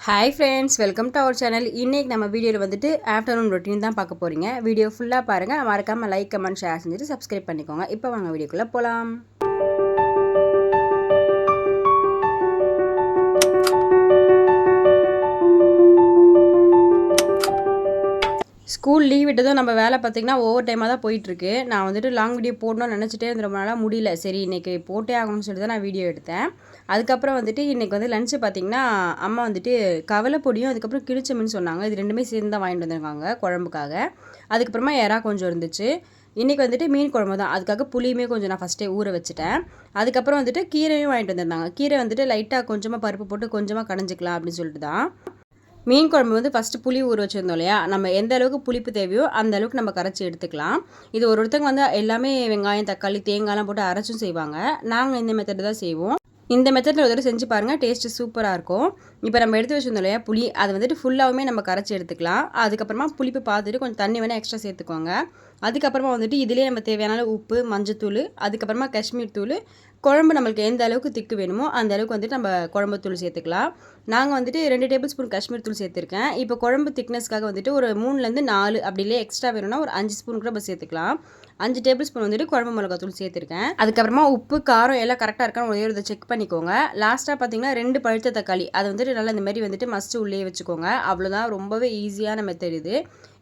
Hi friends, welcome to our channel. இன்றைக்கி நம்ம வீடியோவில் வந்துட்டு ஆஃப்டர்நூன் ரொட்டீன் தான் பார்க்க போகிறீங்க. வீடியோ ஃபுல்லாக பாருங்கள். மறக்காமல் லைக், கமெண்ட், ஷேர் செஞ்சுட்டு சப்ஸ்கிரைப் பண்ணிக்கோங்க. இப்போ வாங்க வீடியோக்குள்ளே போகலாம். ஸ்கூல் லீவ் விட்டதும் நம்ம வேலை பார்த்திங்கன்னா ஓவர் டைமாக தான் போயிட்டுருக்கு. நான் வந்துட்டு லாங் வீடியோ போடணும்னு நினச்சிட்டே இருந்து ரொம்ப நாளாக முடியல. சரி இன்றைக்கி போட்டே ஆகணும்னு சொல்லிட்டு தான் நான் வீடியோ எடுத்தேன். அதுக்கப்புறம் வந்துட்டு இன்றைக்கி வந்து லஞ்சு பார்த்திங்கன்னா அம்மா வந்துட்டு கவலை பொடியும் அதுக்கப்புறம் கிழிச்ச மீன் சொன்னாங்க. இது ரெண்டுமே சேர்ந்து தான் வாங்கிட்டு வந்திருக்காங்க குழம்புக்காக. அதுக்கப்புறமா எறா கொஞ்சம் இருந்துச்சு. இன்றைக்கி வந்துட்டு மீன் குழம்பு தான். அதுக்காக புளியுமே கொஞ்சம் நான் ஃபஸ்ட்டே ஊற வச்சுட்டேன். அதுக்கப்புறம் வந்துட்டு கீரையும் வாங்கிட்டு வந்திருந்தாங்க. கீரை வந்துட்டு லைட்டாக கொஞ்சமாக பருப்பு போட்டு கொஞ்சமாக கடைஞ்சிக்கலாம் அப்படின்னு சொல்லிட்டு தான். மீன் குழம்பு வந்து ஃபஸ்ட்டு புளி ஊற வச்சுருந்தோம் இல்லையா, நம்ம எந்த அளவுக்கு புளிப்பு தேவையோ அந்த அளவுக்கு நம்ம கரைச்சி எடுத்துக்கலாம். இது ஒருத்தங்க வந்து எல்லாமே வெங்காயம், தக்காளி, தேங்காய்லாம் போட்டு அரைச்சும் செய்வாங்க. நாங்கள் இந்த மெத்தட் தான் செய்வோம். இந்த மெத்தடில் ஒரு தடவை செஞ்சு பாருங்கள், டேஸ்ட்டு சூப்பராக இருக்கும். இப்போ நம்ம எடுத்து வச்சுருந்தோம் இல்லையா புளி, அதை வந்துட்டு ஃபுல்லாகவுமே நம்ம கரைச்சி எடுத்துக்கலாம். அதுக்கப்புறமா புளிப்பு பார்த்துட்டு கொஞ்சம் தண்ணி வேணால் எக்ஸ்ட்ரா சேர்த்துக்கோங்க. அதுக்கப்புறமா வந்துட்டு இதிலே நம்ம தேவையான உப்பு, மஞ்சத்தூள், அதுக்கப்புறமா காஷ்மீர் தூள், குழம்பு நம்மளுக்கு எந்த அளவுக்கு திக்கு வேணுமோ அந்த அளவுக்கு வந்துட்டு நம்ம குழம்பு தூள் சேர்த்துக்கலாம். நாங்கள் வந்துட்டு 2 டேபிள் ஸ்பூன் காஷ்மீர் தூள் சேர்த்துருக்கேன். இப்போ குழம்பு திக்னஸ்க்காக வந்துட்டு ஒரு 3லேருந்து 4 அப்படிலே எக்ஸ்ட்ரா வேணும்னா ஒரு 5 ஸ்பூன் கூட நம்ம சேர்த்துக்கலாம். 5 டேபிள் ஸ்பூன் வந்துட்டு குழம்பு மிளகாத்தூள் சேர்த்துருக்கேன். அதுக்கப்புறமா உப்பு, காரம் எல்லாம் கரெக்டாக இருக்கான்னு ஒரே ஒரு செக் பண்ணிக்கோங்க. லாஸ்ட்டாக பார்த்தீங்கன்னா 2 பழுத்த தக்காளி, அதை வந்துட்டு நல்லா இந்த மாதிரி வந்துட்டு மஸ்ட்டு உள்ளே வச்சுக்கோங்க. அவ்வளோதான், ரொம்பவே ஈஸியான மெத்தட் இது.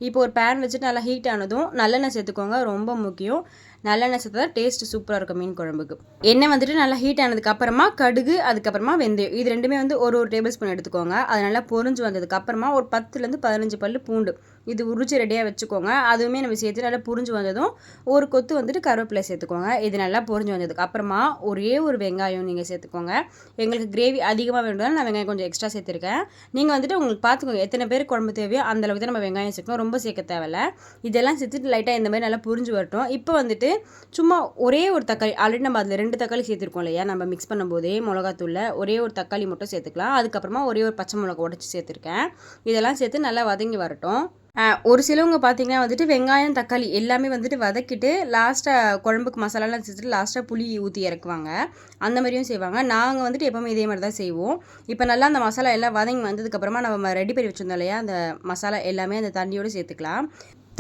இப்போ ஒரு பேன் வச்சுட்டு நல்லா ஹீட் ஆனதும் நல்லெண்ணெய் சேர்த்துக்கோங்க. ரொம்ப முக்கியம், நல்லெண்ணெய் சேர்த்தா தான் டேஸ்ட் சூப்பராக இருக்கும் மீன் குழம்புக்கு. எண்ணெய் வந்துட்டு நல்லா ஹீட் ஆனதுக்கு அப்புறமா கடுகு, அதுக்கப்புறமா வெந்தயம், இது ரெண்டுமே வந்து ஒரு டேபிள் ஸ்பூன் எடுத்துக்கோங்க. அது நல்லா பொரிஞ்சு வந்ததுக்கு அப்புறமா ஒரு 10லேருந்து 15 பல்லு பூண்டு, இது உரிச்சு ரெடியாக வச்சுக்கோங்க. அதுவுமே நம்ம சேர்த்து நல்லா புரிஞ்சு வந்ததும் ஒரு கொத்து வந்துட்டு கருவேப்பிலை சேர்த்துக்கோங்க. இது நல்லா பொரிஞ்சு வந்ததுக்கு அப்புறமா ஒரே ஒரு வெங்காயம் நீங்கள் சேர்த்துக்கோங்க. எங்களுக்கு கிரேவி அதிகமாக வேணும்னால நான் வெங்காயம் கொஞ்சம் எக்ஸ்ட்ரா சேர்த்துருக்கேன். நீங்கள் வந்துட்டு உங்களுக்கு பார்த்துக்கோங்க எத்தனை பேர் குழம்பு தேவையோ அந்த அளவுக்கு தான் நம்ம வெங்காயம் சேர்க்கணும், ரொம்ப சேர்க்க தேவையில்ல. இதெல்லாம் சேர்த்துட்டு லைட்டாக இந்த மாதிரி நல்லா புரிஞ்சு வரட்டும். இப்போ வந்துட்டு சும்மா ஒரே ஒரு தக்காளி, ஆல்ரெடி நம்ம அதில் 2 தக்காளி சேர்த்துருக்கோம் இல்லையா, நம்ம மிக்ஸ் பண்ணும்போதே மிளகாத்தூளில் ஒரே ஒரு தக்காளி மட்டும் சேர்த்துக்கலாம். அதுக்கப்புறமா ஒரே ஒரு பச்சை மிளகா உடச்சி சேர்த்துருக்கேன். இதெல்லாம் சேர்த்து நல்லா வதங்கி வரட்டும். ஒரு சிலவங்க பார்த்தீங்கன்னா வந்துட்டு வெங்காயம், தக்காளி எல்லாமே வந்துட்டு வதக்கிட்டு லாஸ்ட்டாக குழம்புக்கு மசாலாலாம் சேர்த்துட்டு லாஸ்ட்டாக புளி ஊற்றி இறக்குவாங்க. அந்த மாதிரியும் செய்வாங்க. நாங்கள் வந்துட்டு எப்போவுமே இதே மாதிரி தான் செய்வோம். இப்போ நல்லா அந்த மசாலா எல்லாம் வதங்கி வந்ததுக்கப்புறமா நம்ம ரெடி பண்ணி வச்சுருந்தோம் இல்லையா, அந்த மசாலா எல்லாமே அந்த தண்ணியோடு சேர்த்துக்கலாம்.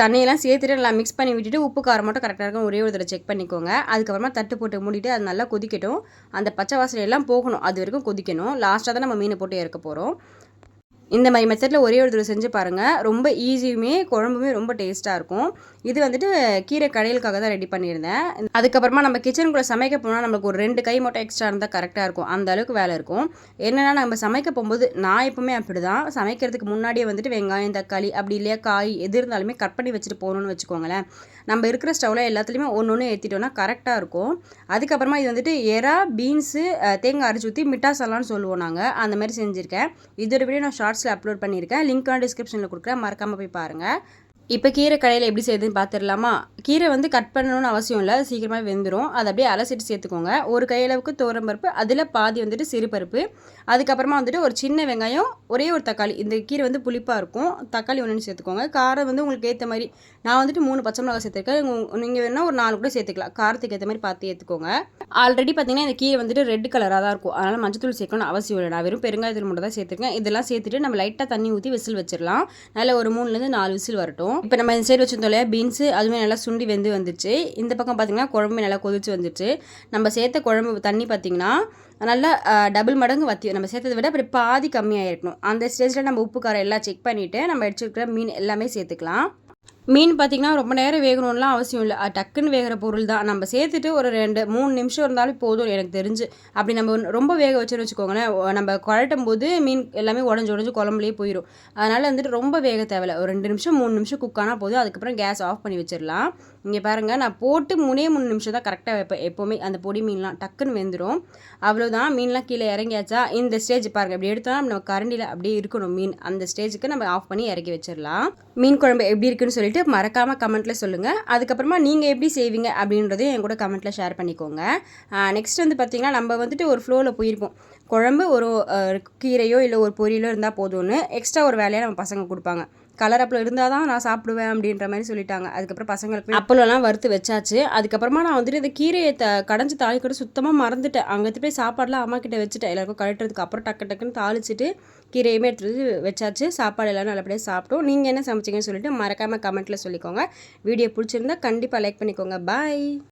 தண்ணியெல்லாம் சேர்த்துட்டு நல்லா மிக்ஸ் பண்ணி விட்டுட்டு உப்பு காரம் மட்டும் கரெக்டாக இருக்கும் ஒரே ஒரு தடவை செக் பண்ணிக்கோங்க. அதுக்கப்புறமா தட்டு போட்டு மூடிட்டு அது நல்லா கொதிக்கட்டும். அந்த பச்சை வாசனை எல்லாம் போகணும், அது வரைக்கும் கொதிக்கணும். லாஸ்ட்டாக தான் நம்ம மீனை போட்டு இறக்க போகிறோம். இந்த மாதிரி மெத்தடில் ஒரே ஒரு தடவை செஞ்சு பாருங்கள். ரொம்ப ஈஸியுமே குழம்புமே ரொம்ப டேஸ்ட்டாக இருக்கும். இது வந்துட்டு கீரை கடையிலுக்காக தான் ரெடி பண்ணியிருந்தேன். அதுக்கப்புறமா நம்ம கிச்சனுக்குள்ளே சமைக்க போனால் நம்மளுக்கு ஒரு 2 கை மட்டும் எக்ஸ்ட்ரா இருந்தால் கரெக்டாக இருக்கும். அந்த அளவுக்கு வேலை இருக்கும். என்னென்னா நம்ம சமைக்க போகும்போது நான் எப்பவுமே அப்படி தான் சமைக்கிறதுக்கு முன்னாடியே வந்துட்டு வெங்காயம், தக்காளி அப்படி இல்லையா காய் எது இருந்தாலுமே கட் பண்ணி வச்சுட்டு போகணுன்னு வச்சுக்கோங்களேன். நம்ம இருக்கிற ஸ்டவ்வில் எல்லாத்துலேயுமே ஒன்று ஏற்றிட்டோன்னா கரெக்டாக இருக்கும். அதுக்கப்புறமா இது வந்துட்டு எறா, பீன்ஸு, தேங்காய் அரைச்சி ஊற்றி மிட்டாசாலான்னு சொல்லுவோம் நாங்கள், அந்த மாதிரி செஞ்சுருக்கேன். இதோட வீடியோ நான் ஷார்ட்ஸில் அப்லோட் பண்ணியிருக்கேன். லிங்க் நான் டிஸ்கிரிப்ஷனில் கொடுக்குறேன், மறக்காமல் போய் பாருங்கள். இப்போ கீரை கடையில் எப்படி செய்யுதுன்னு பார்த்துடலாமா. கீரை வந்து கட் பண்ணணும்னு அவசியம் இல்லை, சீக்கிரமாக வெந்துடும். அதை அப்படியே அலசிட்டு சேர்த்துக்கோங்க. ஒரு கையளவுக்கு துவரம்பருப்பு, அதில் பாதி வந்துட்டு சிறுபருப்பு, அதுக்கப்புறமா வந்துட்டு ஒரு சின்ன வெங்காயம், ஒரே ஒரு தக்காளி. இந்த கீரை வந்து புளிப்பாக இருக்கும், தக்காளி ஒன்று சேர்த்துக்கோங்க. காரம் வந்து உங்களுக்கு ஏற்ற மாதிரி, நான் வந்துட்டு 3 பச்சை மிளகாய் சேர்த்துருக்கேன். நீங்கள் வேணால் ஒரு 4 கூட சேர்த்துக்கலாம், காரத்துக்கு ஏற்ற மாதிரி பார்த்து ஏற்றுக்கோங்க. ஆல்ரெடி பார்த்தீங்கன்னா இந்த கீரை வந்துட்டு ரெட் கலராக தான் இருக்கும், அதனால் மஞ்சத்தூள் சேர்க்கணும்னு அவசியம் இல்லை. நான் வெறும் பெருங்காயத்தூள் மட்டும் தான் சேர்த்துருக்கேன். இதெல்லாம் சேர்த்துட்டு நம்ம லைட்டாக தண்ணி ஊற்றி விசில் வச்சிடலாம். நல்லா ஒரு 3லேருந்து 4 விசில் வரட்டும். இப்போ நம்ம இந்த சைடு வச்சுருந்தோம் இல்லையா பீன்ஸு, அதுவுமே நல்லா சுண்டி வெந்து வந்துச்சு. இந்த பக்கம் பார்த்திங்கன்னா குழம்பு நல்லா கொதிச்சு வந்துச்சு. நம்ம சேர்த்த குழம்பு தண்ணி பார்த்திங்கன்னா நல்லா டபுள் மடங்கு வற்றி, நம்ம சேர்த்ததை விட அப்படி பாதி கம்மியாக இருக்கணும். அந்த ஸ்டேஜில் நம்ம உப்பு காரம் எல்லாம் செக் பண்ணிவிட்டு நம்ம எடுத்துருக்கிற மீன் எல்லாமே சேர்த்துக்கலாம். மீன் பார்த்திங்கன்னா ரொம்ப நேரம் வேகணும்லாம் அவசியம் இல்லை, டக்குன்னு வேகிற பொருள் தான். நம்ம சேர்த்துட்டு ஒரு 2-3 நிமிஷம் இருந்தாலும் போதும் எனக்கு தெரிஞ்சு. அப்படி நம்ம ரொம்ப வேக வச்சுன்னு வச்சுக்கோங்களேன், நம்ம குழட்டும் போது மீன் எல்லாமே உடஞ்சி குழம்புலேயே போயிடும். அதனால் வந்துட்டு ரொம்ப வேக தேவையில்லை, ஒரு 2 நிமிஷம் 3 நிமிஷம் குக் ஆனால் போதும். அதுக்கப்புறம் கேஸ் ஆஃப் பண்ணி வச்சிடலாம். இங்கே பாருங்கள், நான் போட்டு 3 நிமிஷம் தான் கரெக்டாக வைப்பேன் எப்போவுமே. அந்த பொடி மீன்லாம் டக்குன்னு வெந்துடும். அவ்வளோதான், மீன்லாம் கீழே இறங்கியாச்சா. இந்த ஸ்டேஜ் பாருங்கள், இப்படி எடுத்தோம்னா நம்ம கரண்டியில் அப்படியே இருக்கணும் மீன். அந்த ஸ்டேஜுக்கு நம்ம ஆஃப் பண்ணி இறக்கி வச்சிடலாம். மீன் குழம்பு எப்படி இருக்குன்னு சொல்லிட்டு மறக்காமல் கமெண்ட்டில் சொல்லுங்கள். அதுக்கப்புறமா நீங்கள் எப்படி செய்வீங்க அப்படின்றதையும் என் கூட கமெண்ட்டில் ஷேர் பண்ணிக்கோங்க. நெக்ஸ்ட் வந்து பார்த்திங்கன்னா நம்ம வந்துட்டு ஒரு ஃப்ளோவில் போயிருப்போம். குழம்பு ஒரு கீரையோ இல்லை ஒரு பொரியலோ இருந்தால் போதும்னு எக்ஸ்ட்ரா ஒரு வேலையை நம்ம பசங்க கொடுப்பாங்க. கலர் அப்பளம் இருந்தால் தான் நான் சாப்பிடுவேன் அப்படின்ற மாதிரி சொல்லிட்டாங்க. அதுக்கப்புறம் பசங்களுக்கு அப்பளம்லாம் வறுத்து வச்சாச்சு. அதுக்கப்புறமா நான் வந்துட்டு இந்த கீரையை கடைஞ்சி தாளிக்கிட்டு சுத்தமாக மறந்துட்டேன். அங்கே போய் சாப்பாடெலாம் அம்மா கிட்ட வச்சுட்டேன் எல்லாருக்கும் கழட்டுறதுக்கு. அப்புறம் டக்குன்னு தாளிச்சிட்டு கீரையுமே எடுத்து வச்சாச்சு. சாப்பாடு எல்லாம் நல்லபடியாக சாப்பிட்டோம். நீங்கள் என்ன சமைச்சிங்கன்னு சொல்லிட்டு மறக்காமல் கமெண்ட்டில் சொல்லிக்கோங்க. வீடியோ பிடிச்சிருந்தா கண்டிப்பாக லைக் பண்ணிக்கோங்க. பாய்.